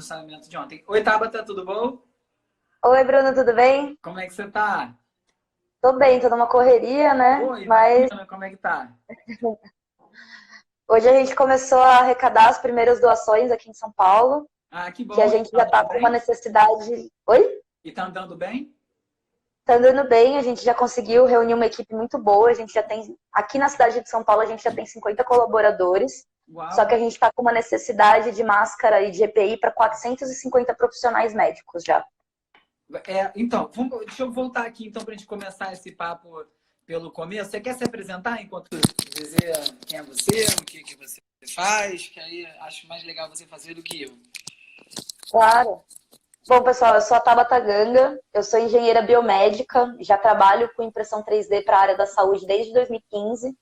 Lançamento de ontem. Oi, Tabata, tudo bom? Oi, Bruno, tudo bem? Como é que você tá? Tô bem, tô numa correria, né? Oi, Mas imagina, como é que tá? hoje a gente começou a arrecadar as primeiras doações aqui em São Paulo, Ah, que que a bom. E gente tá já tá andando com uma bem? necessidade. Oi? E tá andando bem? Tá andando bem, a gente já conseguiu reunir uma equipe muito boa, a gente já tem, aqui na cidade de São Paulo, a gente já tem 50 colaboradores, só Uau. que a gente está com uma necessidade de máscara e de EPI para 450 profissionais médicos já. Então, deixa eu voltar aqui então para a gente começar esse papo pelo começo. Você quer se apresentar enquanto dizer quem é você, o que você faz? Que aí acho mais legal você fazer do que eu. Claro. Bom, pessoal, eu sou a Tabata Ganga, eu sou engenheira biomédica, já trabalho com impressão 3D para a área da saúde desde 2015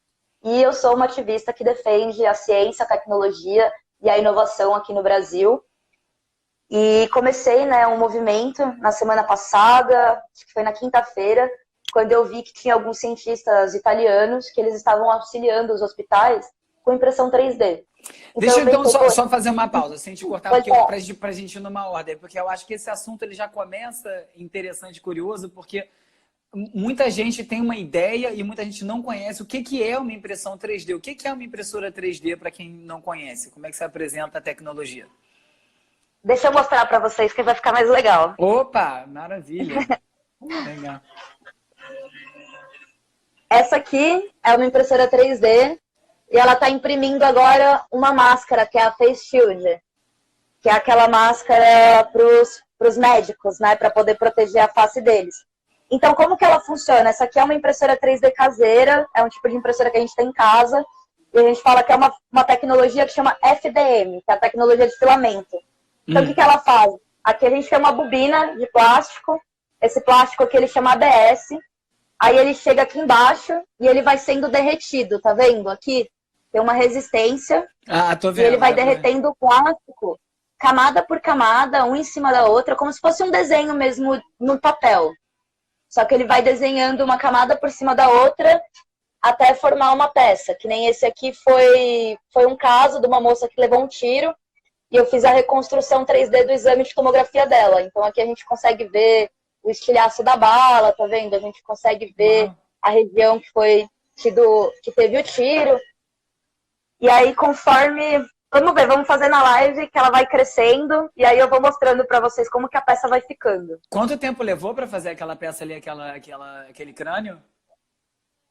e eu sou uma ativista que defende a ciência, a tecnologia e a inovação aqui no Brasil. E comecei, né, um movimento na semana passada, acho que foi na quinta-feira, quando eu vi que tinha alguns cientistas italianos que eles estavam auxiliando os hospitais com impressão 3D. Então Deixa eu eu então pensei, só poxa, fazer uma pausa, sem te cortar, pois porque é, para a gente ir numa ordem, porque eu acho que esse assunto ele já começa interessante e curioso, porque muita gente tem uma ideia e muita gente não conhece o que é uma impressão 3D. O que é uma impressora 3D para quem não conhece? Como é que se apresenta a tecnologia? deixa eu mostrar para vocês que vai ficar mais legal. Opa, maravilha. Legal. Essa aqui é uma impressora 3D e ela está imprimindo agora uma máscara, que é a Face Shield, que é aquela máscara para os médicos, né, para poder proteger a face deles. Então, como que ela funciona? Essa aqui é uma impressora 3D caseira, é um tipo de impressora que a gente tem em casa, e a gente fala que é uma tecnologia que chama FDM, que é a tecnologia de filamento. Então, o que ela faz? Aqui a gente tem uma bobina de plástico, esse plástico aqui ele chama ABS, aí ele chega aqui embaixo e ele vai sendo derretido, tá vendo? Aqui tem uma resistência Ah, tô e ele vendo, vai dá pra ver. derretendo o plástico camada por camada, um em cima da outra, como se fosse um desenho mesmo no papel. Só que ele vai desenhando uma camada por cima da outra até formar uma peça. Que nem esse aqui foi um caso de uma moça que levou um tiro e eu fiz a reconstrução 3D do exame de tomografia dela. Então aqui a gente consegue ver o estilhaço da bala, tá vendo? A gente consegue ver Uau. a região que teve o tiro. E aí, conforme. Vamos ver, vamos fazer na live que ela vai crescendo e aí eu vou mostrando para vocês como que a peça vai ficando. Quanto tempo levou para fazer aquela peça ali, aquele crânio?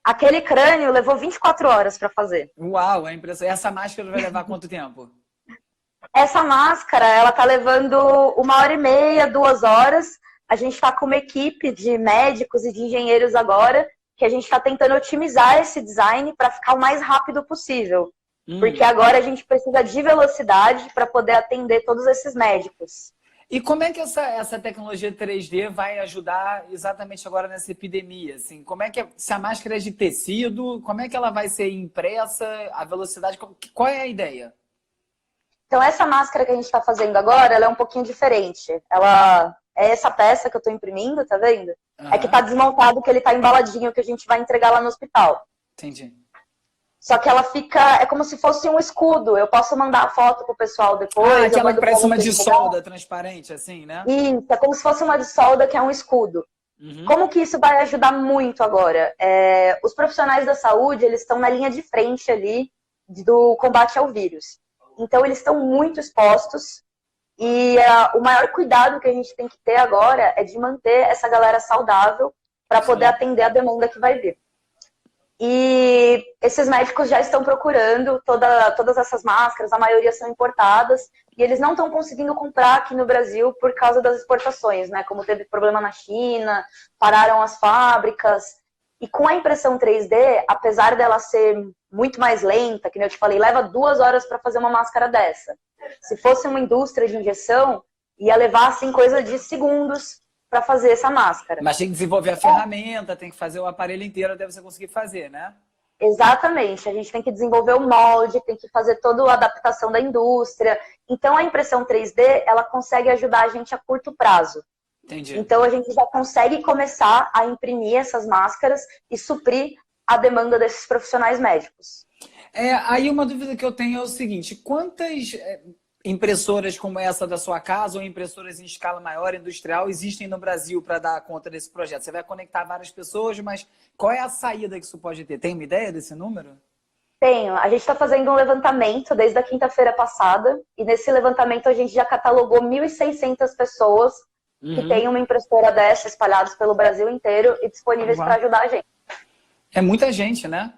Aquele crânio levou 24 horas para fazer. Uau, é impressão. Essa máscara vai levar quanto tempo? Essa máscara, ela tá levando 1h30, 2 horas. A gente está com uma equipe de médicos e de engenheiros agora que a gente está tentando otimizar esse design para ficar o mais rápido possível. Porque agora a gente precisa de velocidade para poder atender todos esses médicos. E como é que essa tecnologia 3D vai ajudar exatamente agora nessa epidemia? Assim, como é que se a máscara é de tecido, como é que ela vai ser impressa, a velocidade, qual é a ideia? Então, essa máscara que a gente está fazendo agora, ela é um pouquinho diferente. Ela é essa peça que eu estou imprimindo, tá vendo? É que está Aham, desmontado, que ele está embaladinho, que a gente vai entregar lá no hospital. entendi. Só que ela fica, é como se fosse um escudo. Eu posso mandar a foto pro pessoal Ah, depois, eu aquela que mando para parece uma vocês de pegar. solda transparente, assim, né? Isso, é como se fosse uma de solda, que é um escudo. Uhum. Como que isso vai ajudar muito agora? Os profissionais da saúde, eles estão na linha de frente ali do combate ao vírus. Então, eles estão muito expostos e o maior cuidado que a gente tem que ter agora é de manter essa galera saudável para poder Sim. atender a demanda que vai vir. E esses médicos já estão procurando todas essas máscaras, a maioria são importadas, e eles não estão conseguindo comprar aqui no Brasil por causa das exportações, né? Como teve problema na China, pararam as fábricas. E com a impressão 3D, apesar dela ser muito mais lenta, que nem eu te falei, leva 2 horas para fazer uma máscara dessa. Se fosse uma indústria de injeção, ia levar assim coisa de segundos para fazer essa máscara. Mas tem que desenvolver a ferramenta, tem que fazer o aparelho inteiro até você conseguir fazer, né? Exatamente, a gente tem que desenvolver o molde, tem que fazer toda a adaptação da indústria. Então, a impressão 3D, ela consegue ajudar a gente a curto prazo. Entendi. Então, a gente já consegue começar a imprimir essas máscaras e suprir a demanda desses profissionais médicos. Aí uma dúvida que eu tenho é o seguinte: impressoras como essa da sua casa ou impressoras em escala maior, industrial, existem no Brasil para dar conta desse projeto? Você vai conectar várias pessoas, mas qual é a saída que isso pode ter? Tem uma ideia desse número? Tenho. A gente está fazendo um levantamento desde a quinta-feira passada, e nesse levantamento a gente já catalogou 1.600 pessoas que têm uma impressora dessa espalhadas pelo Brasil inteiro e disponíveis para ajudar a gente. É muita gente, né?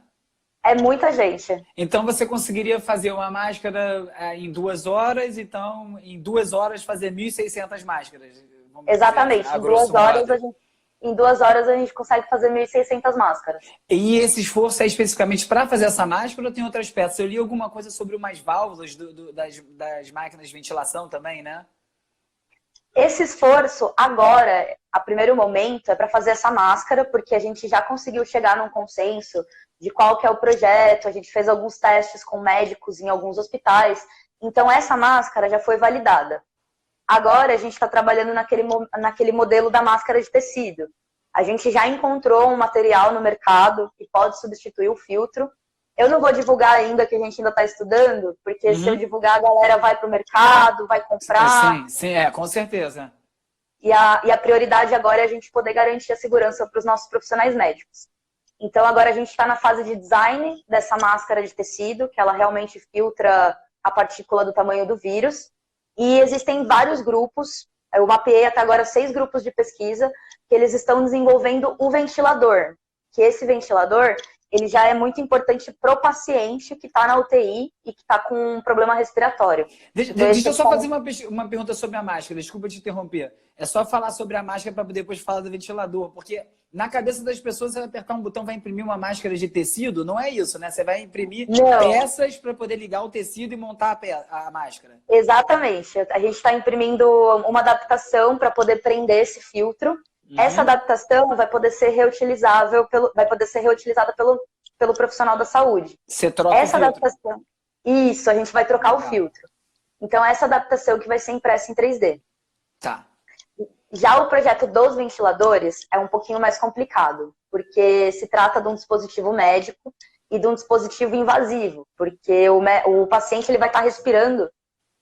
É muita gente. Então você conseguiria fazer uma máscara em 2 horas, então em 2 horas fazer 1.600 máscaras. Exatamente. Dizer, em 2 horas a gente consegue fazer 1.600 máscaras. E esse esforço é especificamente para fazer essa máscara ou tem outras peças? Eu li alguma coisa sobre umas válvulas das máquinas de ventilação também, né? Esse esforço agora, a primeiro momento, é para fazer essa máscara, porque a gente já conseguiu chegar num consenso de qual que é o projeto, a gente fez alguns testes com médicos em alguns hospitais, então essa máscara já foi validada. Agora a gente está trabalhando naquele modelo da máscara de tecido. A gente já encontrou um material no mercado que pode substituir o filtro. Eu não vou divulgar ainda, que a gente ainda está estudando, porque se eu divulgar, a galera vai para o mercado, vai comprar. Sim, com certeza. E a prioridade agora é a gente poder garantir a segurança para os nossos profissionais médicos. Então agora a gente está na fase de design dessa máscara de tecido, que ela realmente filtra a partícula do tamanho do vírus. E existem vários grupos, eu mapeei até agora 6 grupos de pesquisa, que eles estão desenvolvendo o ventilador. Que esse ventilador, ele já é muito importante para o paciente que está na UTI e que está com um problema respiratório. Deixa eu só fazer uma pergunta sobre a máscara, desculpa te interromper. É só falar sobre a máscara para depois falar do ventilador, porque na cabeça das pessoas você vai apertar um botão, vai imprimir uma máscara de tecido, não é isso, né? Você vai imprimir peças para poder ligar o tecido e montar a máscara. Exatamente. A gente está imprimindo uma adaptação para poder prender esse filtro. Essa adaptação vai poder ser reutilizada pelo profissional da saúde. Você troca essa o filtro. Adaptação. Isso, a gente vai trocar o filtro. Então, essa adaptação que vai ser impressa em 3D. Tá. Já o projeto dos ventiladores é um pouquinho mais complicado, porque se trata de um dispositivo médico e de um dispositivo invasivo, porque o paciente ele vai estar respirando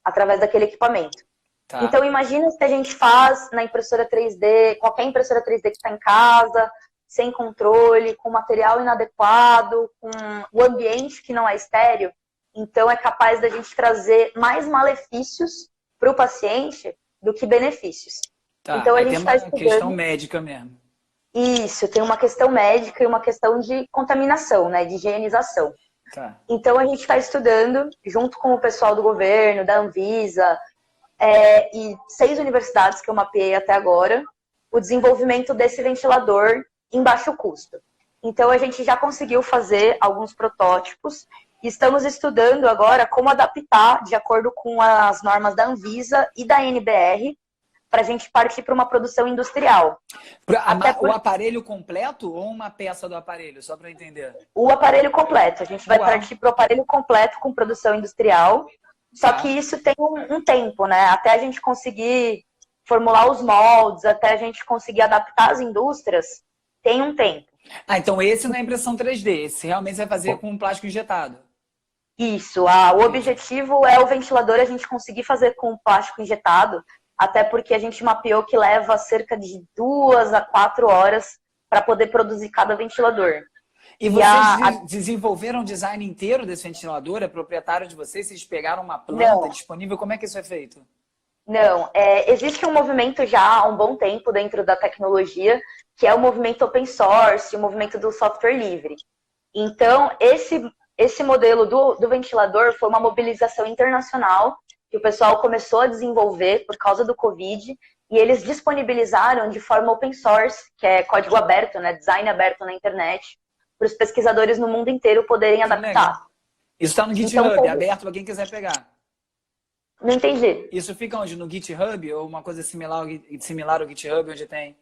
através daquele equipamento. Tá. Então, imagina se a gente faz na impressora 3D, qualquer impressora 3D que está em casa, sem controle, com material inadequado, com o ambiente que não é estéreo. Então, é capaz da gente trazer mais malefícios para o paciente do que benefícios. Tá, então, a gente está estudando... Tem uma questão médica mesmo. Isso, tem uma questão médica e uma questão de contaminação, né, de higienização. Tá. Então, a gente está estudando, junto com o pessoal do governo, da Anvisa, e 6 universidades que eu mapeei até agora, o desenvolvimento desse ventilador em baixo custo. Então, a gente já conseguiu fazer alguns protótipos e estamos estudando agora como adaptar de acordo com as normas da Anvisa e da NBR para a gente partir para uma produção industrial. O aparelho completo ou uma peça do aparelho? Só para entender. O aparelho completo. A gente vai partir para o aparelho completo com produção industrial. Só que isso tem um tempo, né? Até a gente conseguir formular os moldes, até a gente conseguir adaptar as indústrias, tem um tempo. Então esse não é impressão 3D, esse realmente você vai fazer com plástico injetado. Isso, o objetivo é o ventilador a gente conseguir fazer com plástico injetado, até porque a gente mapeou que leva cerca de 2 a 4 horas para poder produzir cada ventilador. E vocês desenvolveram o design inteiro desse ventilador? É proprietário de vocês? Vocês pegaram uma planta disponível? Como é que isso é feito? Não, existe um movimento já há um bom tempo dentro da tecnologia, que é o movimento open source, o movimento do software livre. Então, esse modelo do ventilador foi uma mobilização internacional que o pessoal começou a desenvolver por causa do Covid, e eles disponibilizaram de forma open source, que é código aberto, né, design aberto na internet, para os pesquisadores no mundo inteiro poderem adaptar. Isso está no GitHub, aberto para quem quiser pegar. Não entendi. Isso fica onde? No GitHub ou uma coisa similar ao GitHub, onde tem?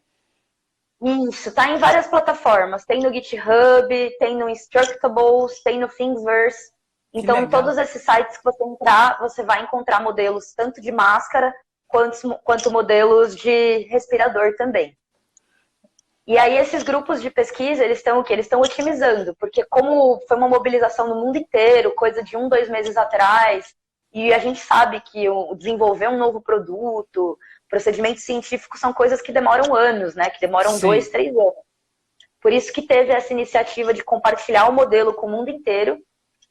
Isso, está em várias plataformas. Tem no GitHub, tem no Instructables, tem no Thingiverse. Então, todos esses sites que você entrar, você vai encontrar modelos tanto de máscara quanto modelos de respirador também. E aí, esses grupos de pesquisa, eles estão o quê? Eles estão otimizando, porque como foi uma mobilização no mundo inteiro, coisa de 1, 2 meses atrás, E a gente sabe que desenvolver um novo produto, procedimentos científicos são coisas que demoram anos, né? Que demoram 2, 3 anos. Por isso que teve essa iniciativa de compartilhar o modelo com o mundo inteiro,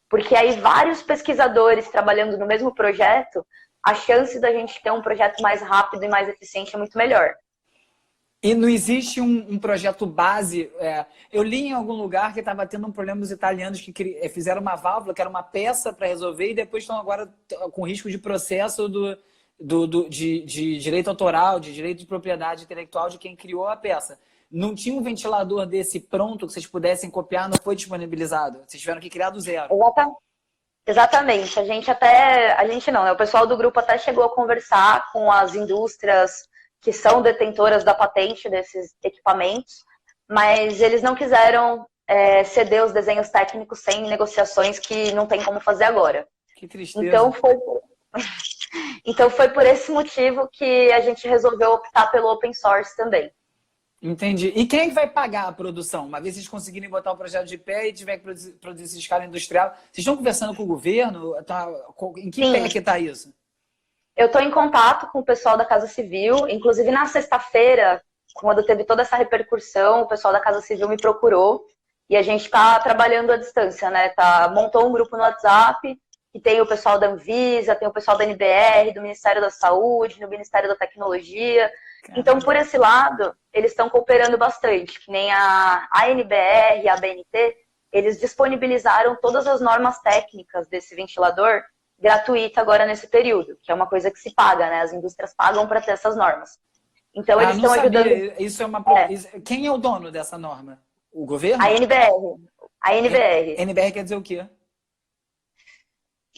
porque aí vários pesquisadores trabalhando no mesmo projeto, a chance da gente ter um projeto mais rápido e mais eficiente é muito melhor. E não existe um projeto base. Eu li em algum lugar que estava tendo um problema dos italianos que fizeram uma válvula, que era uma peça para resolver, e depois estão agora com risco de processo de direito autoral, de direito de propriedade intelectual de quem criou a peça. Não tinha um ventilador desse pronto que vocês pudessem copiar, não foi disponibilizado. Vocês tiveram que criar do zero. Exatamente. A gente não, né? O pessoal do grupo até chegou a conversar com as indústrias que são detentoras da patente desses equipamentos, mas eles não quiseram ceder os desenhos técnicos sem negociações que não tem como fazer agora. Que tristeza. Então foi por esse motivo que a gente resolveu optar pelo open source também. Entendi. E quem é que vai pagar a produção? Uma vez vocês conseguirem botar o projeto de pé e tiver que produzir essa escala industrial, vocês estão conversando com o governo? Em que pé que está isso? Eu estou em contato com o pessoal da Casa Civil, inclusive na sexta-feira, quando teve toda essa repercussão, o pessoal da Casa Civil me procurou e a gente está trabalhando à distância, né? Montou um grupo no WhatsApp, que tem o pessoal da Anvisa, tem o pessoal da NBR, do Ministério da Saúde, do Ministério da Tecnologia. Caramba. Então, por esse lado, eles estão cooperando bastante, que nem a NBR e a ABNT, eles disponibilizaram todas as normas técnicas desse ventilador gratuita agora nesse período, que é uma coisa que se paga, né? As indústrias pagam para ter essas normas. Então, eles estão ajudando... Isso é uma... Quem é o dono dessa norma? O governo? A NBR. A NBR. NBR quer dizer o quê?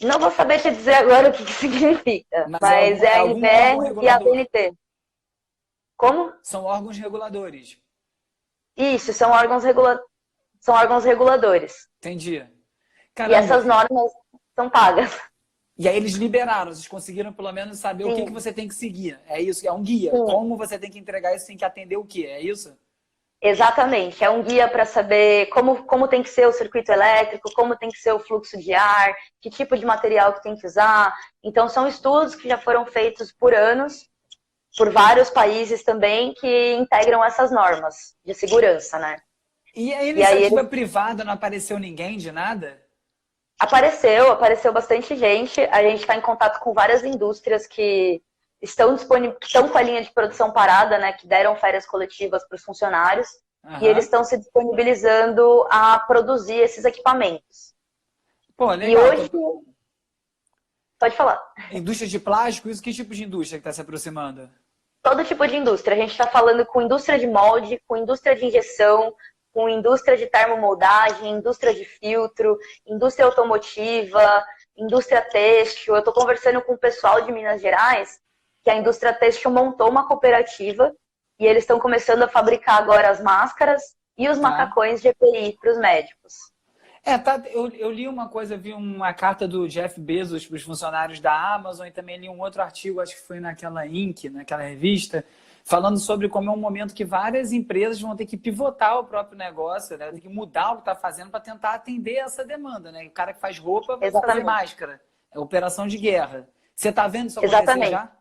Não vou saber te dizer agora o que significa, mas é a NBR e a ABNT. Como? São órgãos reguladores. Isso, são órgãos reguladores. Entendi. Caramba. E essas normas são pagas. E aí eles liberaram, vocês conseguiram pelo menos saber o que você tem que seguir. É isso, é um guia. Sim. Como você tem que entregar isso, tem que atender o quê? É isso? Exatamente, é um guia para saber como tem que ser o circuito elétrico, como tem que ser o fluxo de ar, que tipo de material que tem que usar. Então são estudos que já foram feitos por anos, por vários países também, que integram essas normas de segurança, né? E a iniciativa privada não apareceu ninguém de nada? Apareceu bastante gente. A gente está em contato com várias indústrias que estão com a linha de produção parada, né? Que deram férias coletivas para os funcionários. Uhum. E eles estão se disponibilizando a produzir esses equipamentos. Pô, legal. E hoje... Pode falar. Indústria de plástico, isso que tipo de indústria que está se aproximando? Todo tipo de indústria. A gente está falando com indústria de molde, com indústria de injeção, com indústria de termomoldagem, indústria de filtro, indústria automotiva, indústria têxtil. Eu estou conversando com o pessoal de Minas Gerais, que a indústria têxtil montou uma cooperativa e eles estão começando a fabricar agora as máscaras e os macacões de EPI para os médicos. Eu li uma coisa, vi uma carta do Jeff Bezos para os funcionários da Amazon e também li um outro artigo, acho que foi naquela Inc., naquela revista, falando sobre como é um momento que várias empresas vão ter que pivotar o próprio negócio, né? Tem que mudar o que está fazendo para tentar atender essa demanda, né? O cara que faz roupa vai fazer máscara. É operação de guerra. Você está vendo isso acontecer já?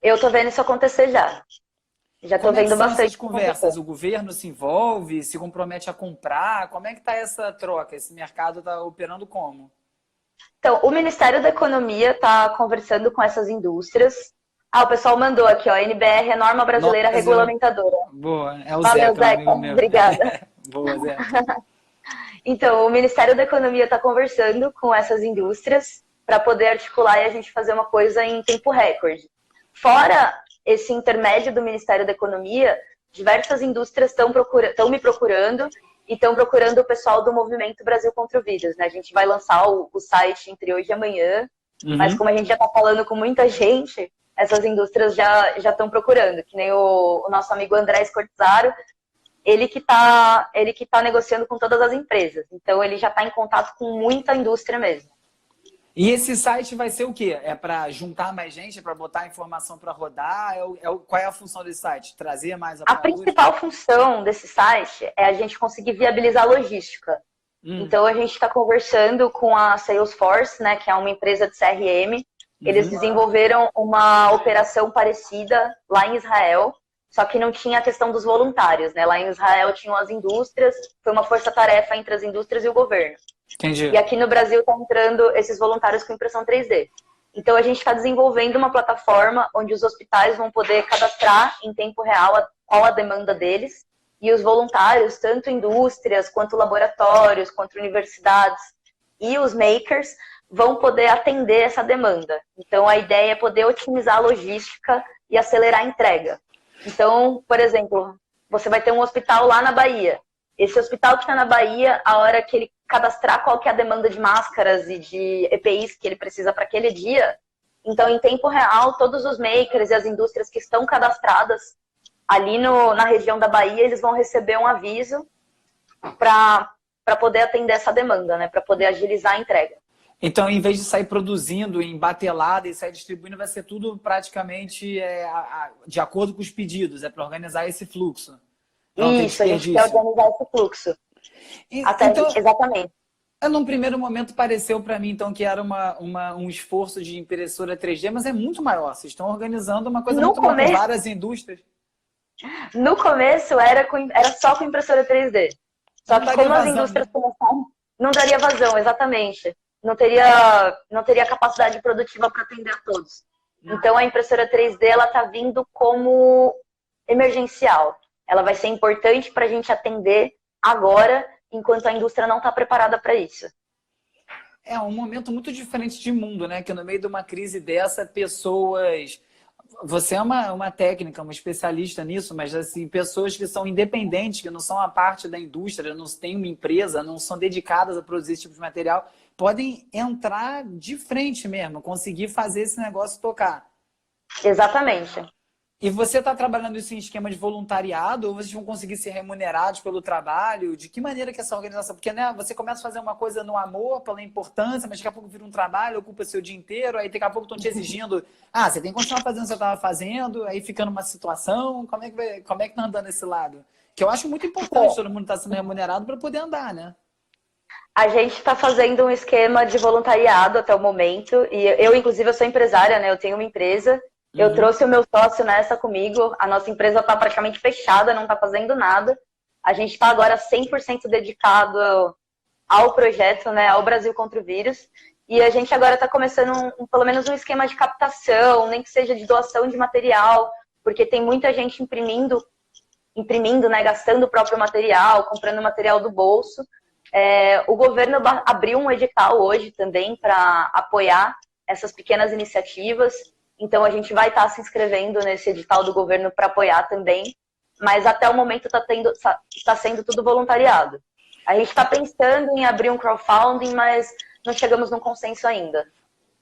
Eu estou vendo isso acontecer já. Já estou vendo bastante. Essas conversas? O governo se envolve, se compromete a comprar? Como é que está essa troca? Esse mercado está operando como? Então, o Ministério da Economia está conversando com essas indústrias. O pessoal mandou aqui, ó, NBR é Norma Brasileira Regulamentadora. Boa, é o Zeca, obrigada. Boa, Zeca. Então, o Ministério da Economia está conversando com essas indústrias para poder articular e a gente fazer uma coisa em tempo recorde. Fora esse intermédio do Ministério da Economia, diversas indústrias estão me procurando e estão procurando o pessoal do Movimento Brasil contra o Vírus, né? A gente vai lançar o site entre hoje e amanhã, mas como a gente já está falando com muita gente, essas indústrias já estão procurando, que nem o nosso amigo André Scortizaro, ele que tá negociando com todas as empresas. Então, ele já está em contato com muita indústria mesmo. E esse site vai ser o quê? É para juntar mais gente? É para botar informação para rodar? Qual é a função desse site? Trazer mais a principal função desse site é a gente conseguir viabilizar a logística. Então, a gente está conversando com a Salesforce, né, que é uma empresa de CRM, Eles desenvolveram uma operação parecida lá em Israel, só que não tinha a questão dos voluntários, né? Lá em Israel tinham as indústrias, foi uma força-tarefa entre as indústrias e o governo. Entendi. E aqui no Brasil estão entrando esses voluntários com impressão 3D. Então a gente está desenvolvendo uma plataforma onde os hospitais vão poder cadastrar em tempo real qual a demanda deles, e os voluntários, tanto indústrias, quanto laboratórios, quanto universidades e os makers, vão poder atender essa demanda. Então a ideia é poder otimizar a logística e acelerar a entrega. Então, por exemplo, você vai ter um hospital lá na Bahia. Esse hospital que está na Bahia, a hora que ele cadastrar qual que é a demanda de máscaras e de EPIs que ele precisa para aquele dia, então em tempo real, todos os makers e as indústrias que estão cadastradas ali na região da Bahia, eles vão receber um aviso para poder atender essa demanda, né? Para poder agilizar a entrega. Então, em vez de sair produzindo em batelada e sair distribuindo, vai ser tudo praticamente de acordo com os pedidos, é para organizar esse fluxo. Isso, a gente quer organizar esse fluxo. Então, exatamente. Num primeiro momento pareceu para mim então que era um esforço de impressora 3D, mas é muito maior. Vocês estão organizando uma coisa muito maior, com várias indústrias. No começo era só com impressora 3D. Só que como as indústrias começaram, não daria vazão, exatamente. Não teria capacidade produtiva para atender a todos. Então a impressora 3D ela está vindo como emergencial. Ela vai ser importante para a gente atender agora, enquanto a indústria não está preparada para isso. É um momento muito diferente de mundo, né? Que no meio de uma crise dessa, pessoas... Você é uma técnica, uma especialista nisso, mas assim, pessoas que são independentes, que não são a parte da indústria, não têm uma empresa, não são dedicadas a produzir esse tipo de material, podem entrar de frente mesmo, conseguir fazer esse negócio tocar. Exatamente. E você está trabalhando isso em esquema de voluntariado ou vocês vão conseguir ser remunerados pelo trabalho? De que maneira que essa organização... Porque né, você começa a fazer uma coisa no amor, pela importância, mas daqui a pouco vira um trabalho, ocupa seu dia inteiro, aí daqui a pouco estão te exigindo... você tem que continuar fazendo o que você estava fazendo, aí fica numa situação... Como é que tá andando esse lado? Que eu acho muito importante todo mundo estar sendo remunerado para poder andar, né? A gente está fazendo um esquema de voluntariado até o momento. E eu, inclusive, eu sou empresária, né? Eu tenho uma empresa... Eu trouxe o meu sócio nessa comigo, a nossa empresa está praticamente fechada, não está fazendo nada. A gente está agora 100% dedicado ao projeto, né, ao Brasil contra o vírus. E a gente agora está começando pelo menos um esquema de captação, nem que seja de doação de material, porque tem muita gente imprimindo, né, gastando o próprio material, comprando material do bolso. O governo abriu um edital hoje também para apoiar essas pequenas iniciativas. Então, a gente vai estar se inscrevendo nesse edital do governo para apoiar também, mas até o momento está sendo tudo voluntariado. A gente está pensando em abrir um crowdfunding, mas não chegamos num consenso ainda.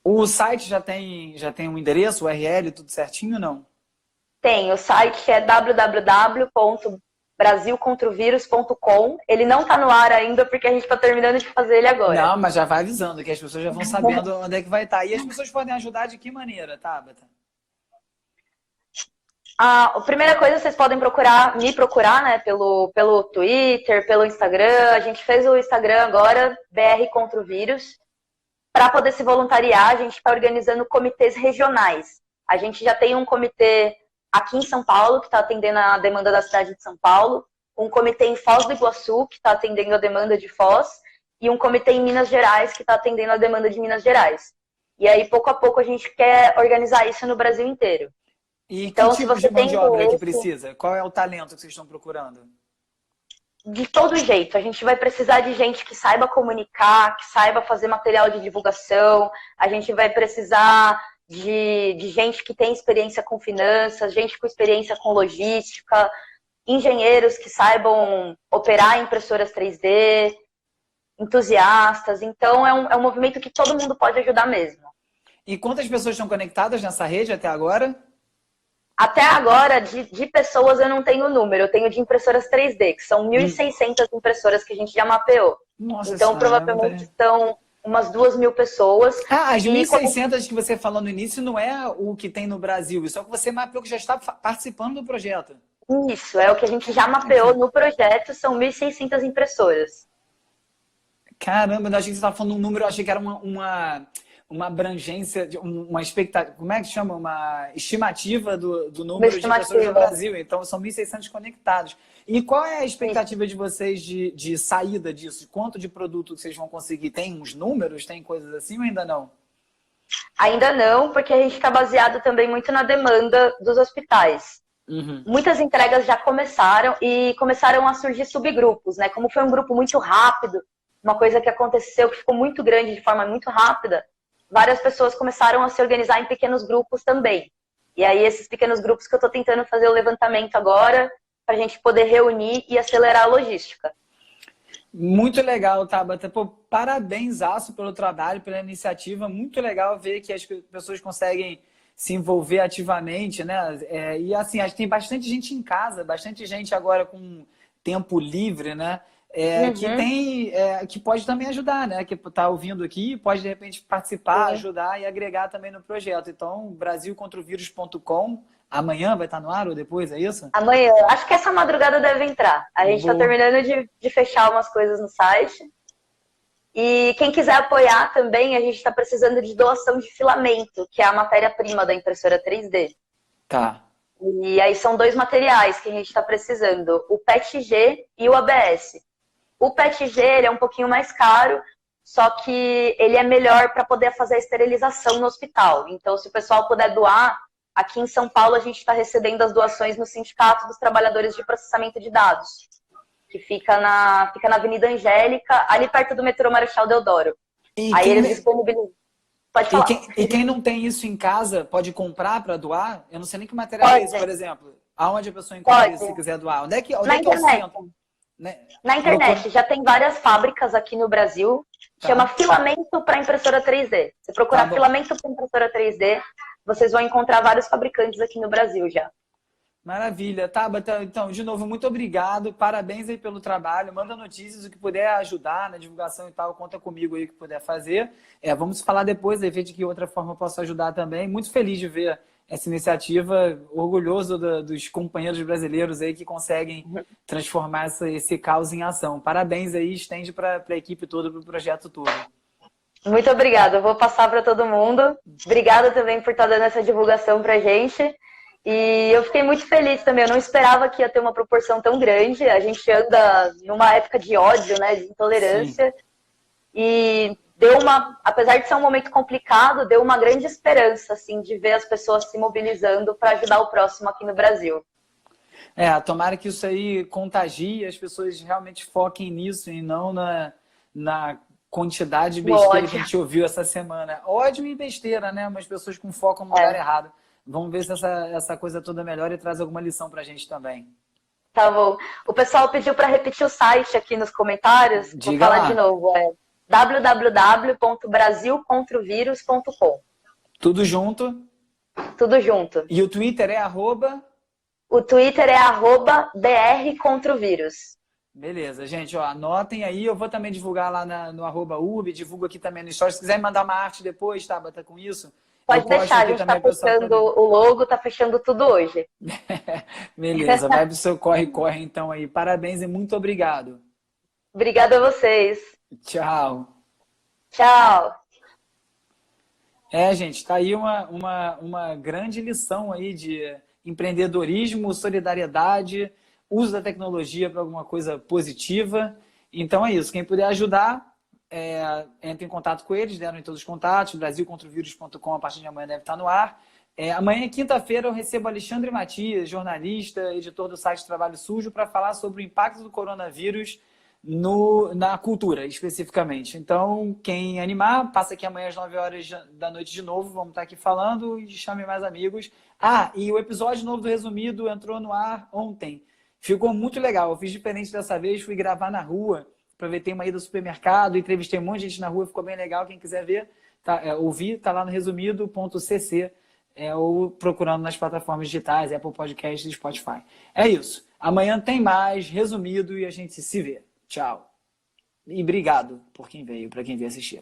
O site já tem um endereço, URL, tudo certinho ou não? Tem, o site é www.brasilcontrovírus.com. Ele não está no ar ainda porque a gente está terminando de fazer ele agora. Não, mas já vai avisando, que as pessoas já vão sabendo onde é que vai estar. E as pessoas podem ajudar de que maneira, Tabata? A primeira coisa, vocês podem me procurar, né, pelo Twitter, pelo Instagram. A gente fez o Instagram agora, BR Contra o Vírus. Para poder se voluntariar, a gente está organizando comitês regionais. A gente já tem um comitê aqui em São Paulo, que está atendendo a demanda da cidade de São Paulo, um comitê em Foz do Iguaçu, que está atendendo a demanda de Foz, e um comitê em Minas Gerais, que está atendendo a demanda de Minas Gerais. E aí, pouco a pouco, a gente quer organizar isso no Brasil inteiro. E então, que tipo de mão de obra que precisa? Qual é o talento que vocês estão procurando? De todo jeito. A gente vai precisar de gente que saiba comunicar, que saiba fazer material de divulgação, a gente vai precisar de gente que tem experiência com finanças, gente com experiência com logística, engenheiros que saibam operar impressoras 3D, entusiastas. Então, é um movimento que todo mundo pode ajudar mesmo. E quantas pessoas estão conectadas nessa rede até agora? Até agora, de pessoas eu não tenho o número, eu tenho de impressoras 3D, que são 1.600 impressoras que a gente já mapeou. Nossa, então, provavelmente estão umas 2.000 pessoas. As 1.600 que você falou no início não é o que tem no Brasil, isso é o que você mapeou, que já está participando do projeto. Isso, é o que a gente já mapeou no projeto, são 1.600 impressoras. Caramba, eu achei que você estava falando um número, eu achei que era uma abrangência, uma expectativa, como é que chama? Uma estimativa do Uma número de pessoas no estimativa. Brasil. Então, são 1.600 conectados. E qual é a expectativa de vocês de saída disso? Quanto de produto vocês vão conseguir? Tem uns números? Tem coisas assim ou ainda não? Ainda não, porque a gente está baseado também muito na demanda dos hospitais. Uhum. Muitas entregas já começaram e começaram a surgir subgrupos, né? Como foi um grupo muito rápido, uma coisa que aconteceu que ficou muito grande de forma muito rápida, várias pessoas começaram a se organizar em pequenos grupos também. E aí esses pequenos grupos que eu estou tentando fazer o levantamento agora, para a gente poder reunir e acelerar a logística. Muito legal, Tabata. Pô, parabenzaço pelo trabalho, pela iniciativa. Muito legal ver que as pessoas conseguem se envolver ativamente, né? E assim, acho que tem bastante gente em casa, bastante gente agora com tempo livre, né? Que pode também ajudar, né? Que está ouvindo aqui, pode de repente participar, ajudar e agregar também no projeto. Então, brasilcontrovírus.com, amanhã vai estar no ar ou depois, é isso? Amanhã. Acho que essa madrugada deve entrar. A gente está terminando de fechar umas coisas no site. E quem quiser apoiar também, a gente está precisando de doação de filamento, que é a matéria-prima da impressora 3D. Tá. E aí são 2 materiais que a gente está precisando, o PETG e o ABS. O PETG ele é um pouquinho mais caro, só que ele é melhor para poder fazer a esterilização no hospital. Então, se o pessoal puder doar, aqui em São Paulo a gente está recebendo as doações no Sindicato dos Trabalhadores de Processamento de Dados, que fica na Avenida Angélica, ali perto do metrô Marechal Deodoro. Aí eles disponibilizam. Pode falar. E quem não tem isso em casa, pode comprar para doar? Eu não sei nem que material é esse, por exemplo. Aonde a pessoa encontra isso se quiser doar? Onde é que é o centro? Na internet, já tem várias fábricas aqui no Brasil, chama Filamento para Impressora 3D. Você procurar Filamento para Impressora 3D, vocês vão encontrar vários fabricantes aqui no Brasil já. Maravilha. Tabata, então, de novo, muito obrigado. Parabéns aí pelo trabalho. Manda notícias, o que puder ajudar na divulgação e tal, conta comigo aí o que puder fazer. Vamos falar depois, ver de que outra forma eu posso ajudar também. Muito feliz de ver essa iniciativa, orgulhoso dos companheiros brasileiros aí que conseguem transformar esse caos em ação. Parabéns aí, estende para a equipe toda, para o projeto todo. Muito obrigada, eu vou passar para todo mundo. Obrigada também por estar dando essa divulgação para a gente. E eu fiquei muito feliz também, eu não esperava que ia ter uma proporção tão grande. A gente anda numa época de ódio, né, de intolerância. Sim. E deu apesar de ser um momento complicado, deu uma grande esperança, assim, de ver as pessoas se mobilizando para ajudar o próximo aqui no Brasil. Tomara que isso aí contagie, as pessoas realmente foquem nisso e não na quantidade de besteira que a gente ouviu essa semana. Ódio e besteira, né? Mas pessoas com foco no lugar errado. Vamos ver se essa coisa toda melhora e traz alguma lição pra gente também. Tá bom. O pessoal pediu para repetir o site aqui nos comentários. Vou falar de novo. www.brasilcontrovírus.com. Tudo junto? Tudo junto. E o Twitter é arroba? O Twitter é @drcontrovírus. Beleza, gente, anotem aí. Eu vou também divulgar lá no @urb, divulgo aqui também no Stories. Se quiser mandar uma arte depois, Tabata, com isso... Pode deixar, a gente está fechando o logo, está fechando tudo hoje. Beleza, vai pro seu corre-corre então aí. Parabéns e muito obrigado. Obrigada a vocês. Tchau. Tchau. Gente, tá aí uma grande lição aí de empreendedorismo, solidariedade, uso da tecnologia para alguma coisa positiva. Então é isso, quem puder ajudar, entre em contato com eles, deram em todos os contatos, brasilcontrovírus.com, a partir de amanhã deve estar no ar. Amanhã, quinta-feira, eu recebo Alexandre Matias, jornalista, editor do site Trabalho Sujo, para falar sobre o impacto do coronavírus na cultura, especificamente. Então, quem animar, passa aqui amanhã às 9 horas da noite de novo, vamos estar aqui falando e chame mais amigos. E o episódio novo do Resumido entrou no ar ontem. Ficou muito legal, eu fiz diferente dessa vez, fui gravar na rua, aproveitei uma ida ao supermercado, entrevistei um monte de gente na rua, ficou bem legal. Quem quiser ver, ouvir, tá lá no resumido.cc, ou procurando nas plataformas digitais, Apple Podcasts e Spotify. É isso. Amanhã tem mais Resumido e a gente se vê. Tchau. E obrigado por quem veio, para quem veio assistir.